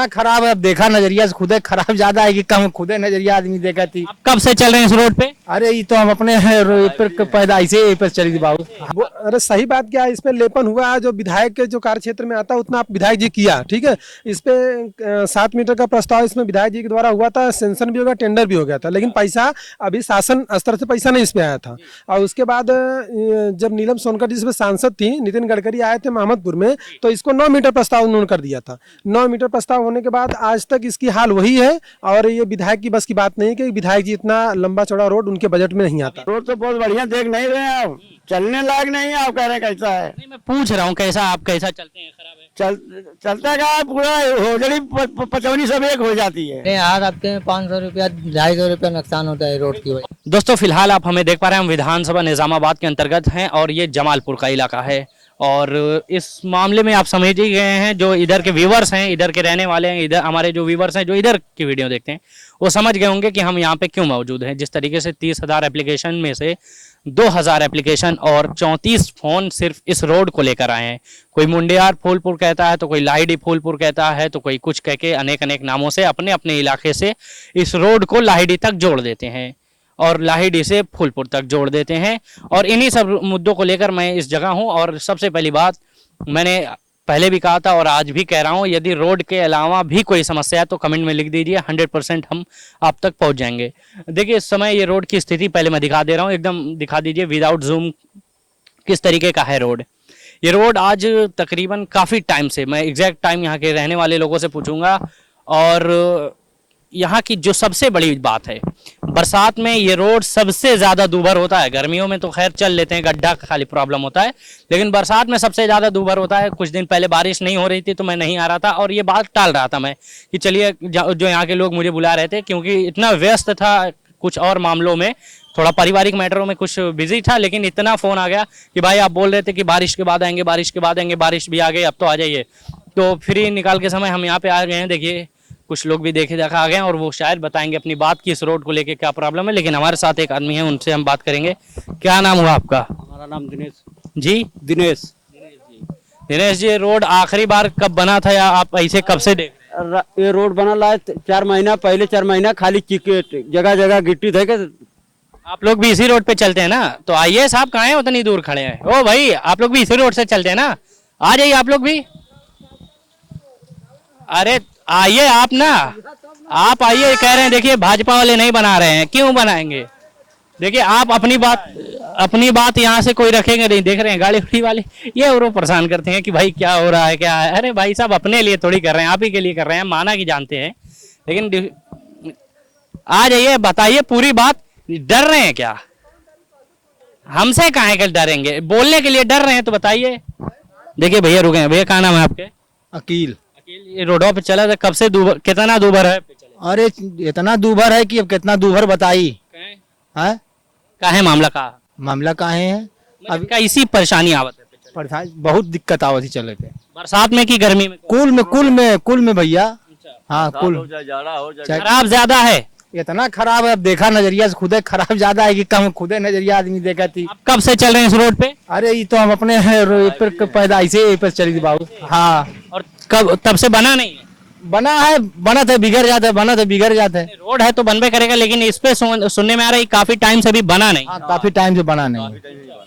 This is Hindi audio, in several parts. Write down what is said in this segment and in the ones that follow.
इतना खराब है, अब देखा नजरिया से खुद खराब ज्यादा है कि कम खुद नजरिया आदमी देखा थी। आप कब से चल रहे हैं इस रोड पे? अरे ये तो हम अपने पैदाइश से यहीं पर चली थी बाबू। अरे सही बात क्या है, इस पे लेपन हुआ है जो विधायक के जो कार्य क्षेत्र में आता है उतना आप विधायक जी किया, ठीक है। इस पे 7 मीटर का प्रस्ताव इसमें विधायक जी के द्वारा हुआ था, सेंक्शन भी हो गया, टेंडर भी हो गया था, लेकिन पैसा अभी शासन स्तर से पैसा नहीं इस पे आया था। और उसके बाद जब नीलम सोनकर जी इस पे सांसद थी, नितिन गडकरी आए थे मोहम्मदपुर में, तो इसको 9 मीटर प्रस्ताव उन्होंने कर दिया था। 9 मीटर प्रस्ताव होने के बाद आज तक इसकी हाल वही है। और ये विधायक की बस की बात नहीं है कि विधायक जी इतना लंबा चौड़ा रोड उनके बजट में नहीं आता। रोड तो बहुत बढ़िया देख नहीं रहे हैं आप, चलने लायक नहीं है। आप कह रहे हैं कैसा है? नहीं, मैं पूछ रहा हूँ कैसा, आप कैसा चलते हैं? खराब है? चलता का पूरा होजड़ी पचौनी सब एक हो जाती है। यार आपके 500 रुपया 250 रुपया नुकसान होता है रोड की वजह। दोस्तों फिलहाल आप हमें देख पा रहे हैं, हम विधानसभा निजामाबाद के अंतर्गत हैं और ये जमालपुर का इलाका है। और इस मामले में आप समझ ही गए हैं, जो इधर के व्यूवर्स हैं, इधर के रहने वाले हैं, इधर हमारे जो व्यूवर्स हैं जो इधर की वीडियो देखते हैं, वो समझ गए होंगे कि हम यहाँ पे क्यों मौजूद हैं। जिस तरीके से 30,000 एप्लीकेशन में से 2,000 एप्लीकेशन और 34 फोन सिर्फ इस रोड को लेकर आए हैं। कोई मुंडियार फूलपुर कहता है, तो कोई लाहिड़ी फूलपुर कहता है, तो कोई कुछ कह के अनेक अनेक नामों से अपने अपने इलाके से इस रोड को लाहिड़ी तक जोड़ देते हैं और लाहिड़ी से फूलपुर तक जोड़ देते हैं। और इन्हीं सब मुद्दों को लेकर मैं इस जगह हूं। और सबसे पहली बात, मैंने पहले भी कहा था और आज भी कह रहा हूं, यदि रोड के अलावा भी कोई समस्या है तो कमेंट में लिख दीजिए, 100% हम आप तक पहुंच जाएंगे। देखिए इस समय ये रोड की स्थिति पहले मैं दिखा दे रहा हूँ, एकदम दिखा दीजिए विदाउट जूम किस तरीके का है रोड। ये रोड आज तकरीबन काफ़ी टाइम से, मैं एग्जैक्ट टाइम यहाँ के रहने वाले लोगों से पूछूंगा। और यहाँ की जो सबसे बड़ी बात है, बरसात में ये रोड सबसे ज़्यादा दूभर होता है। गर्मियों में तो खैर चल लेते हैं, गड्ढा खाली प्रॉब्लम होता है, लेकिन बरसात में सबसे ज़्यादा दूभर होता है। कुछ दिन पहले बारिश नहीं हो रही थी तो मैं नहीं आ रहा था और ये बात टाल रहा था मैं कि चलिए, जो यहाँ के लोग मुझे बुला रहे थे, क्योंकि इतना व्यस्त था कुछ और मामलों में, थोड़ा पारिवारिक मैटरों में कुछ बिजी था, लेकिन इतना फ़ोन आ गया कि भाई आप बोल रहे थे कि बारिश के बाद आएंगे, बारिश के बाद आएंगे, बारिश भी आ गई, अब तो आ जाइए। तो फ्री निकाल के समय हम यहाँ पे आ गए हैं। देखिए कुछ लोग भी देखा आ गए हैं और वो शायद बताएंगे अपनी बात की इस रोड को लेके क्या प्रॉब्लम है। लेकिन हमारे साथ एक आदमी है, उनसे हम बात करेंगे। क्या नाम हुआ आपका? हमारा नाम दिनेश जी। दिनेश दिनेश जी, रोड आखिरी बार कब बना था या आप ऐसे कब से देख रहे हैं? ये रोड बना ला 4 महीना पहले, 4 महीना खाली चिकेट जगह जगह गिट्टी थे। आप लोग भी इसी रोड पे चलते हैं ना? तो आइए साहब, कहाँ हैं उतनी दूर खड़े हैं? ओ भाई, आप लोग भी इसी रोड से चलते हैं ना? आ जाइए आप लोग भी। अरे आइए आप ना, आप आइए, कह रहे हैं। देखिए भाजपा वाले नहीं बना रहे हैं, क्यों बनाएंगे? देखिए आप अपनी बात यहाँ से कोई रखेंगे नहीं। देख रहे हैं गाड़ी उड़ी वाले ये और वो परेशान करते हैं कि भाई क्या हो रहा है, क्या है। अरे भाई साहब, अपने लिए थोड़ी कर रहे हैं, आप ही के लिए कर रहे हैं, माना कि जानते हैं। लेकिन आ जाइए, बताइए पूरी बात। डर रहे हैं क्या? हमसे काहे के डरेंगे? बोलने के लिए डर रहे हैं तो बताइए। देखिए भैया रुके हैं। भैया क्या नाम है आपके? अकील। ये रोडों पे चला था कब से? दूभर कितना दूभर है? अरे इतना दूभर है कि अब कितना दूभर बताई है। काहे मामला का मामला काहे है? अब का इसी परेशानी आवत है? परेशानी बहुत दिक्कत आवत ही चले थे। बरसात में कि गर्मी में? कुल में भैया। हाँ कुल खराब ज्यादा है। इतना खराब है, अब देखा नजरिया से खुद खराब ज्यादा है कि कम खुद नजरिया आदमी देखा थी। आप कब से चल रहे हैं इस रोड पे? अरे ये तो हम अपने पैदाइश से यहीं पर चली थी बाबू। हाँ। और कब तब से बना नहीं है? बना था बिगड़ जाते हैं। रोड है तो बनबे करेगा, लेकिन इस पे सुनने में आ रहा है काफी टाइम से भी बना नहीं। हाँ, काफी टाइम से बना नहीं।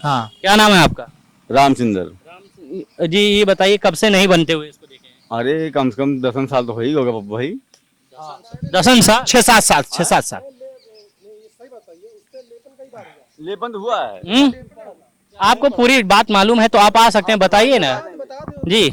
हाँ। क्या नाम है आपका? रामचंद्र जी, ये बताइए कब से नहीं बनते हुए इसको देखे? अरे कम से कम 10 साल तो हो ही होगा भाई। 10 साल? 6-7 साल। लेपन तो हुआ है। आपको पूरी बात मालूम है तो आप आ सकते हैं, बताइए ना जी,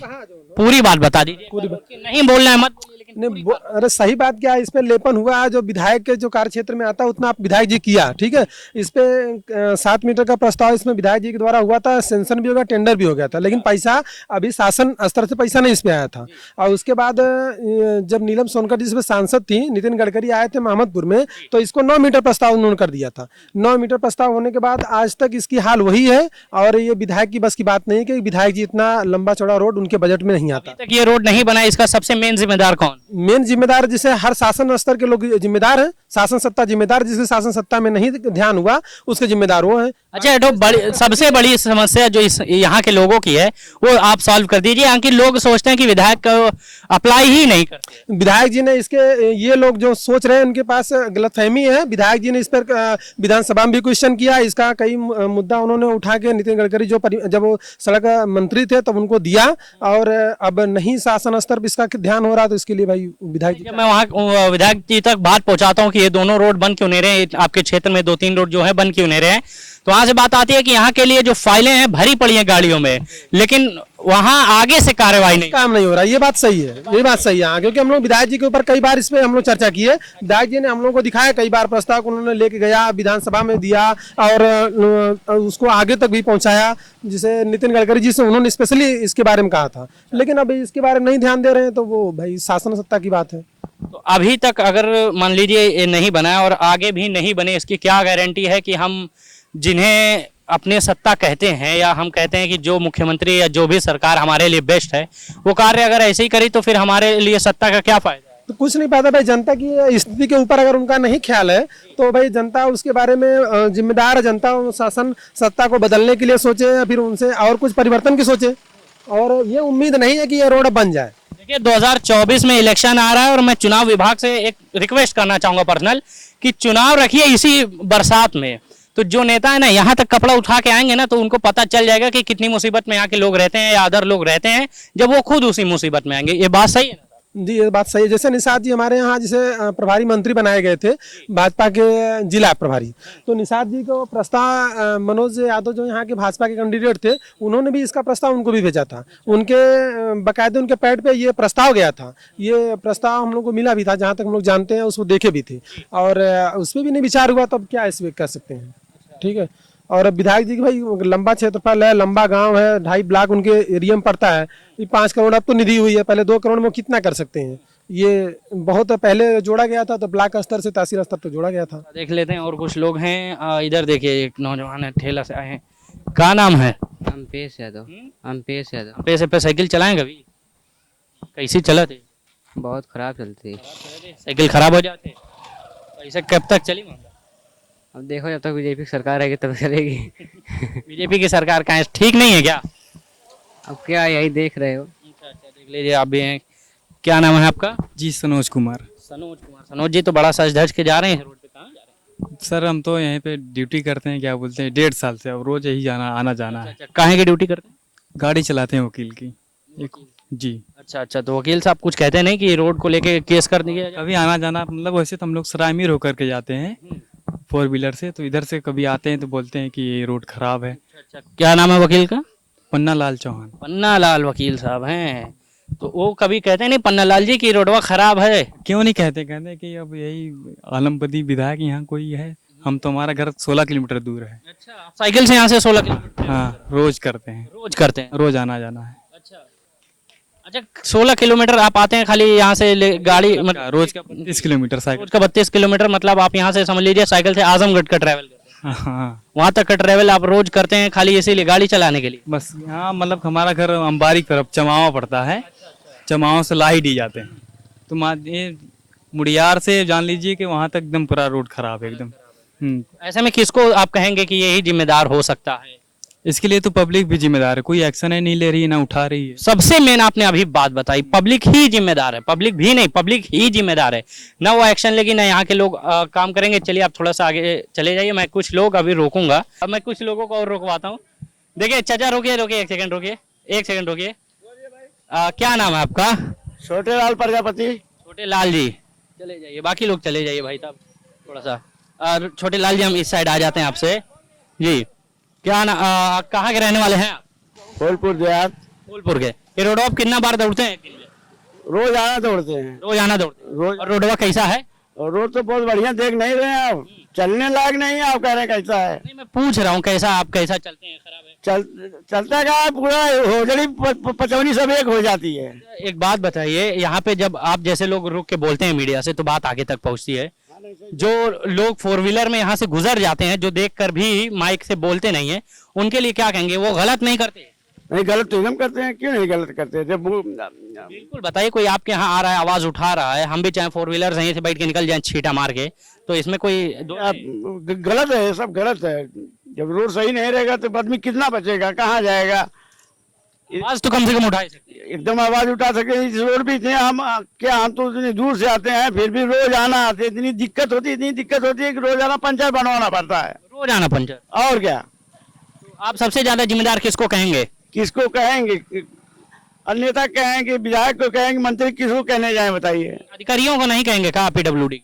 पूरी बात बता दीजिए। नहीं बोलना है मत। नहीं, अरे सही बात क्या है, इस पे लेपन हुआ है जो विधायक के जो कार्य क्षेत्र में आता है उतना आप विधायक जी किया, ठीक है। इस पे 7 मीटर का प्रस्ताव इसमें विधायक जी के द्वारा हुआ था, सेंक्शन भी हो गया, टेंडर भी हो गया था, लेकिन पैसा अभी शासन स्तर से पैसा नहीं इस पे आया था। और उसके बाद जब नीलम सोनकर जी इस पे सांसद थी, नितिन गडकरी आए थे मोहम्मदपुर में, तो इसको 9 मीटर प्रस्ताव उन्होंने कर दिया था। 9 मीटर प्रस्ताव होने के बाद आज तक इसकी हाल वही है। और ये विधायक की बस की बात नहीं कि विधायक जी इतना लंबा चौड़ा रोड उनके बजट में नहीं आता। तक ये रोड नहीं बना, इसका सबसे मेन जिम्मेदार कौन? मेन जिम्मेदार जिसे हर शासन स्तर के लोग जिम्मेदार हैं, शासन सत्ता जिम्मेदार, जिसके शासन सत्ता में नहीं ध्यान हुआ उसके जिम्मेदार वो हैं। अच्छा तो सबसे बड़ी समस्या जो यहाँ के लोगों की है वो आप सॉल्व कर दीजिए। यहाँ के लोग सोचते हैं कि विधायक को अप्लाई ही नहीं करते। विधायक जी ने इसके, ये लोग जो सोच रहे हैं उनके पास गलतफहमी है। विधायक जी ने इस पर विधानसभा में भी क्वेश्चन किया, इसका कई मुद्दा उन्होंने उठा के नितिन गडकरी जब वो सड़क मंत्री थे तब उनको दिया, और अब नहीं शासन स्तर पर इसका ध्यान हो रहा, तो इसके लिए भाई विधायक जी, जब मैं वहाँ विधायक जी तक बात पहुंचाता हूँ कि ये दोनों रोड बंद क्यों नहीं रहे, आपके क्षेत्र में 2-3 रोड जो है बंद क्यों नहीं रहे हैं, तो वहां से बात आती है कि यहाँ के लिए जो फाइलें हैं भरी पड़ी हैं गाड़ियों में, लेकिन वहां आगे से कार्रवाई नहीं, काम नहीं हो रहा। ये बात सही है, ये बात सही है। हाँ, क्योंकि हम लोग विधायक जी के ऊपर कई बार इस पे हम लोग चर्चा की है। विधायक जी ने हम लोग को दिखाया कई बार, प्रस्ताव उन्होंने लेके गया, विधानसभा में दिया और उसको आगे तक भी पहुंचाया, जिसे नितिन गडकरी जी से उन्होंने स्पेशली इसके बारे में कहा था। लेकिन अभी इसके बारे में नहीं ध्यान दे रहे हैं, तो वो भाई शासन सत्ता की बात है। तो अभी तक अगर मान लीजिए ये नहीं बना और आगे भी नहीं बने, इसकी क्या गारंटी है कि हम जिन्हें अपने सत्ता कहते हैं या हम कहते हैं कि जो मुख्यमंत्री या जो भी सरकार हमारे लिए बेस्ट है वो कार्य अगर ऐसे ही करी तो फिर हमारे लिए सत्ता का क्या फायदा है? तो कुछ नहीं पाता भाई। जनता की स्थिति के ऊपर अगर उनका नहीं ख्याल है तो भाई जनता उसके बारे में जिम्मेदार है। जनता शासन सत्ता को बदलने के लिए सोचे या फिर उनसे और कुछ परिवर्तन की सोचे, और ये उम्मीद नहीं है कि ये रोड बन जाए। देखिए 2024 में इलेक्शन आ रहा है और मैं चुनाव विभाग से एक रिक्वेस्ट करना चाहूंगा पर्सनल कि चुनाव रखिए इसी बरसात में, तो जो नेता है ना यहाँ तक कपड़ा उठा के आएंगे ना तो उनको पता चल जाएगा कि कितनी मुसीबत में यहाँ के लोग रहते हैं या अदर लोग रहते हैं, जब वो खुद उसी मुसीबत में आएंगे। ये बात सही है ना? जी ये बात सही है। जैसे निषाद जी हमारे यहाँ जैसे प्रभारी मंत्री बनाए गए थे, भाजपा के जिला प्रभारी, तो निषाद जी को प्रस्ताव मनोज यादव जो यहाँ के भाजपा के कैंडिडेट थे उन्होंने भी इसका प्रस्ताव उनको भी भेजा था। उनके बाकायदे उनके पैड पे ये प्रस्ताव गया था। ये प्रस्ताव हम लोग को मिला भी था, जहाँ तक हम लोग जानते हैं, उसको देखे भी थे, और उस पर भी नहीं विचार हुआ, तो अब क्या इस कर सकते हैं। ठीक है। और विधायक जी की भाई लंबा क्षेत्रफल है, लंबा गांव है, 2.5 ब्लॉक उनके एरिया में पड़ता है। ये 5 करोड़ अब तो निधि हुई है, पहले 2 करोड़ में कितना कर सकते हैं। ये बहुत पहले जोड़ा गया था, तो ब्लॉक स्तर से तहसील स्तर तक जोड़ा गया था। देख लेते हैं और कुछ लोग हैं। इधर देखिए एक नौजवान है, ठेला से आए हैं। क्या नाम है? अम्पेश यादव। अम्पेश यादव। पैसे पे साइकिल चलाएं कभी? कैसी चला थे? बहुत खराब चलती है। साइकिल खराब हो जाते, ऐसे कब तक चली? अब देखो जब तक बीजेपी की सरकार रहेगी तब चलेगी। बीजेपी की सरकार कहाँ है, ठीक नहीं है क्या? अब क्या यही देख रहे हो। अच्छा देख लीजिए आप भी हैं। क्या नाम है आपका? जी सनोज कुमार। सनोज जी तो बड़ा सज धज के जा रहे हैं रोड पे, कहाँ जा रहे हैं? सर हम तो यहीं पे ड्यूटी करते हैं, क्या बोलते हैं, 1.5 साल से, अब रोज यही आना जाना है। काहे की ड्यूटी करते हैं? गाड़ी चलाते हैं वकील की। जी। अच्छा तो वकील साहब कुछ कहते नहीं कि रोड को लेके केस कर दिया जाए? कभी आना जाना, मतलब वैसे तो हम लोग सरायमीर होकर के जाते हैं 4 व्हीलर से, तो इधर से कभी आते हैं तो बोलते हैं कि ये रोड खराब है। अच्छा क्या नाम है वकील का? पन्ना लाल चौहान। पन्ना लाल वकील साहब हैं, तो वो कभी कहते नहीं पन्ना लाल जी की रोडवा खराब है? क्यों नहीं कहते, कहते कि अब यही आलमपति विधायक यहाँ कोई है, हम तो, हमारा घर 16 किलोमीटर दूर है। अच्छा साइकिल से यहाँ से 16 किलोमीटर? हाँ रोज करते हैं। रोज करते हैं? रोज आना जाना है। अच्छा 16 किलोमीटर आप आते हैं खाली यहाँ से गाड़ी मतलब रोज का 32 किलोमीटर साइकिल। रोज का 32 किलोमीटर, मतलब आप यहाँ से समझ लीजिए साइकिल से आजमगढ़ का ट्रैवल करते हैं। हाँ वहाँ तक का ट्रैवल आप रोज करते हैं खाली इसीलिए गाड़ी चलाने के लिए? बस यहाँ मतलब हमारा घर अंबारी तरफ चमावा पड़ता है, चमावा से लाहिड़ी जाते हैं, तो ये मुड़ियार से जान लीजिए कि वहाँ तक एकदम पूरा रोड खराब है एकदम। ऐसे में किसको आप कहेंगे कि यही जिम्मेदार हो सकता है? इसके लिए तो पब्लिक भी जिम्मेदार है, कोई एक्शन है नहीं ले रही है, ना उठा रही है। सबसे मेन आपने अभी बात बताई, पब्लिक ही जिम्मेदार है। पब्लिक भी नहीं, पब्लिक ही जिम्मेदार है, ना वो एक्शन लेगी ना यहाँ के लोग काम करेंगे। चलिए आप थोड़ा सा आगे चले जाइए, मैं कुछ लोग अभी रोकूंगा। अब मैं कुछ लोगों को और रोकवाता हूँ। देखिए चाचा रोकिए, एक सेकंड रोकिए। क्या नाम है आपका? छोटे लाल प्रजापति। छोटे लाल जी चले जाइए, बाकी लोग चले जाइए भाई साहब थोड़ा सा। छोटे लाल जी हम इस साइड आ जाते हैं आपसे जी। क्या ना कहाँ के रहने वाले हैं आप? फूलपुर देहात। फूलपुर के। ये रोडवा आप कितना बार दौड़ते हैं? रोज आना दौड़ते हैं। रोज आना दौड़ते हैं। रोज। और रोडवा कैसा है? और रोड तो बहुत बढ़िया, देख नहीं रहे हैं आप, चलने लायक नहीं है, आप कह रहे हैं कैसा है। नहीं मैं पूछ रहा हूँ कैसा, आप कैसा चलते हैं? खराब है? चलता का पूरा होजड़ी पचौनी सब एक हो जाती है। एक बात बताइए, यहाँ पे जब आप जैसे लोग रुक के बोलते हैं मीडिया से तो बात आगे तक पहुँचती है। जो लोग 4 व्हीलर में यहाँ से गुजर जाते हैं, जो देखकर भी माइक से बोलते नहीं है, उनके लिए क्या कहेंगे? वो गलत नहीं करते? नहीं गलत तो एकदम करते हैं, क्यों नहीं गलत करते हैं? जब वो बिल्कुल बताइए, कोई आपके यहाँ आ रहा है, आवाज उठा रहा है, हम भी चाहे फोर व्हीलर यहीं से बैठ के निकल जाएं छींटा मार के, तो इसमें कोई गलत है, सब गलत है। जब रोड सही नहीं रहेगा तो आदमी कितना बचेगा, कहाँ जाएगा? आवाज तो कम से कम उठा सकते हैं। एकदम आवाज उठा सके। इस रोड भी इतने हम तो इतनी दूर से आते हैं, फिर भी रोज आना आते, इतनी दिक्कत होती है कि रोजाना पंचर बनवाना पड़ता है। रोज आना पंचर। और क्या, तो आप सबसे ज्यादा जिम्मेदार किसको कहेंगे? किसको कहेंगे? नेता कहेंगे, विधायक को कहेंगे, मंत्री किसको कहने जाए बताइए? अधिकारियों को नहीं कहेंगे कहा पीडब्ल्यूडी?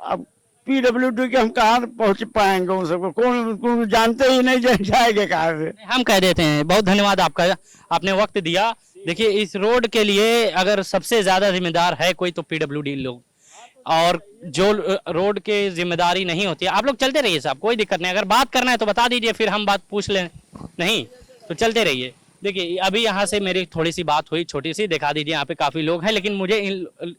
अब PWD के हम कहाँ पहुँच पाएंगे? उन सबको कौन जानते ही नहीं, जाएंगे कहाँ से? हम कह देते हैं। बहुत धन्यवाद आपका, आपने वक्त दिया। देखिए, इस रोड के लिए अगर सबसे ज्यादा जिम्मेदार है कोई तो पीडब्ल्यूडी लोग, और जो रोड के जिम्मेदारी नहीं होती है। आप लोग चलते रहिए साहब, कोई दिक्कत नहीं। अगर बात करना है तो बता दीजिए, फिर हम बात पूछ लें। नहीं तो चलते रहिए। देखिए, अभी यहाँ से मेरी थोड़ी सी बात हुई, छोटी सी, दिखा दीजिए। यहाँ पे काफी लोग हैं, लेकिन मुझे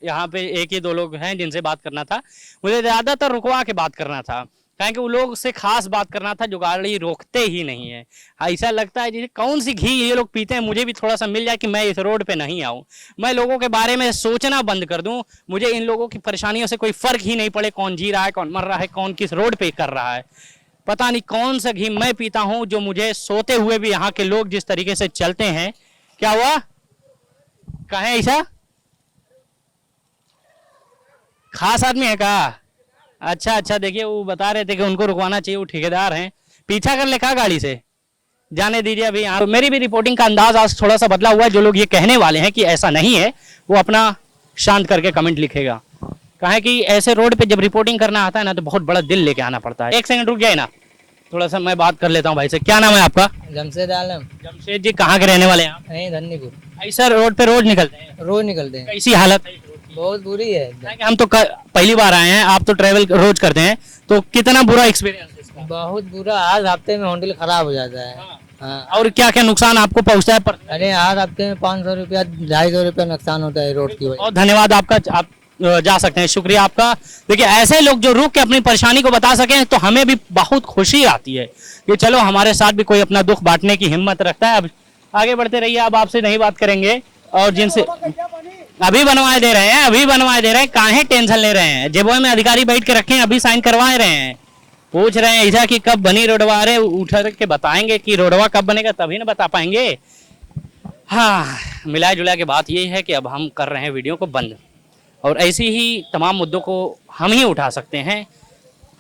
यहाँ पे एक ही दो लोग हैं जिनसे बात करना था। मुझे ज्यादातर रुकवा के बात करना था, कि वो लोग से खास बात करना था जो गाड़ी रोकते ही नहीं है। ऐसा लगता है जैसे कौन सी घी ये लोग पीते हैं, मुझे भी थोड़ा सा मिल जाए कि मैं इस रोड पे नहीं आऊं, मैं लोगों के बारे में सोचना बंद कर दूं। मुझे इन लोगों की परेशानियों से कोई फर्क ही नहीं पड़े, कौन जी रहा है, कौन मर रहा है, कौन किस रोड पे कर रहा है। पता नहीं कौन सा घी मैं पीता हूं जो मुझे सोते हुए भी यहाँ के लोग जिस तरीके से चलते हैं। क्या हुआ, कहे ऐसा खास आदमी है का? अच्छा, देखिए वो बता रहे थे कि उनको रुकवाना चाहिए, वो ठेकेदार हैं, पीछा कर ले का गाड़ी से। जाने दीजिए। अभी यहाँ मेरी भी रिपोर्टिंग का अंदाज आज थोड़ा सा बदला हुआ है। जो लोग ये कहने वाले हैं कि ऐसा नहीं है, वो अपना शांत करके कमेंट लिखेगा। कहा कि ऐसे रोड पे जब रिपोर्टिंग करना आता है ना, तो बहुत बड़ा दिल लेके आना पड़ता है। एक सेकंड रुक जाए ना, थोड़ा सा मैं बात कर लेता हूँ भाई से। क्या नाम है आपका? जमशेद आलम। जमशेद जी, कहाँ के रहने वाले हैं आप? नहीं, धन्नीपुर। ऐसा रोड पे रोज निकलते हैं? रोज निकलते हैं। कैसी हालत है? बहुत बुरी है। हम तो पहली बार आए हैं, आप तो ट्रेवल रोज करते हैं, तो कितना बुरा एक्सपीरियंस है इसका? बहुत बुरा। आज हफ्ते में हैंडल खराब हो जाता है। हाँ। और क्या क्या नुकसान आपको पहुंचता है? अरे आज हफ्ते में 500 रुपया 250 रुपया नुकसान होता है रोड की वजह। बहुत धन्यवाद आपका, आप जा सकते हैं, शुक्रिया आपका। देखिए, ऐसे लोग जो रुक के अपनी परेशानी को बता सकें तो हमें भी बहुत खुशी आती है कि चलो हमारे साथ भी कोई अपना दुख बांटने की हिम्मत रखता है। अब आगे बढ़ते रहिए, अब आपसे नहीं बात करेंगे। और जिनसे अभी बनवाए दे रहे हैं, काहे टेंशन ले रहे हैं? जेबों में अधिकारी बैठ के रखे हैं, अभी साइन करवाए रहे हैं। पूछ रहे हैं ऐसा कि कब बनी रोडवा? अरे उठ के बताएंगे कि रोडवा कब बनेगा, तभी ना बता पाएंगे। हाँ, मिला जुला के बात ये है कि अब हम कर रहे हैं वीडियो को बंद, और ऐसी ही तमाम मुद्दों को हम ही उठा सकते हैं।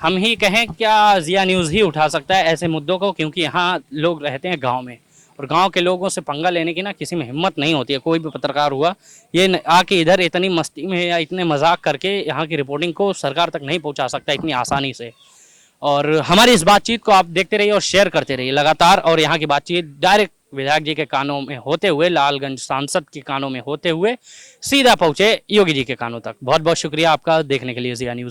हम ही कहें क्या, जिया न्यूज़ ही उठा सकता है ऐसे मुद्दों को, क्योंकि यहाँ लोग रहते हैं गांव में, और गांव के लोगों से पंगा लेने की ना किसी में हिम्मत नहीं होती है। कोई भी पत्रकार हुआ ये आके इधर इतनी मस्ती में या इतने मजाक करके यहाँ की रिपोर्टिंग को सरकार तक नहीं पहुँचा सकता इतनी आसानी से। और हमारी इस बातचीत को आप देखते रहिए और शेयर करते रहिए लगातार। और यहाँ की बातचीत डायरेक्ट विधायक जी के कानों में होते हुए, लालगंज सांसद के कानों में होते हुए सीधा पहुँचे योगी जी के कानों तक। बहुत बहुत शुक्रिया आपका देखने के लिए जिया न्यूज़।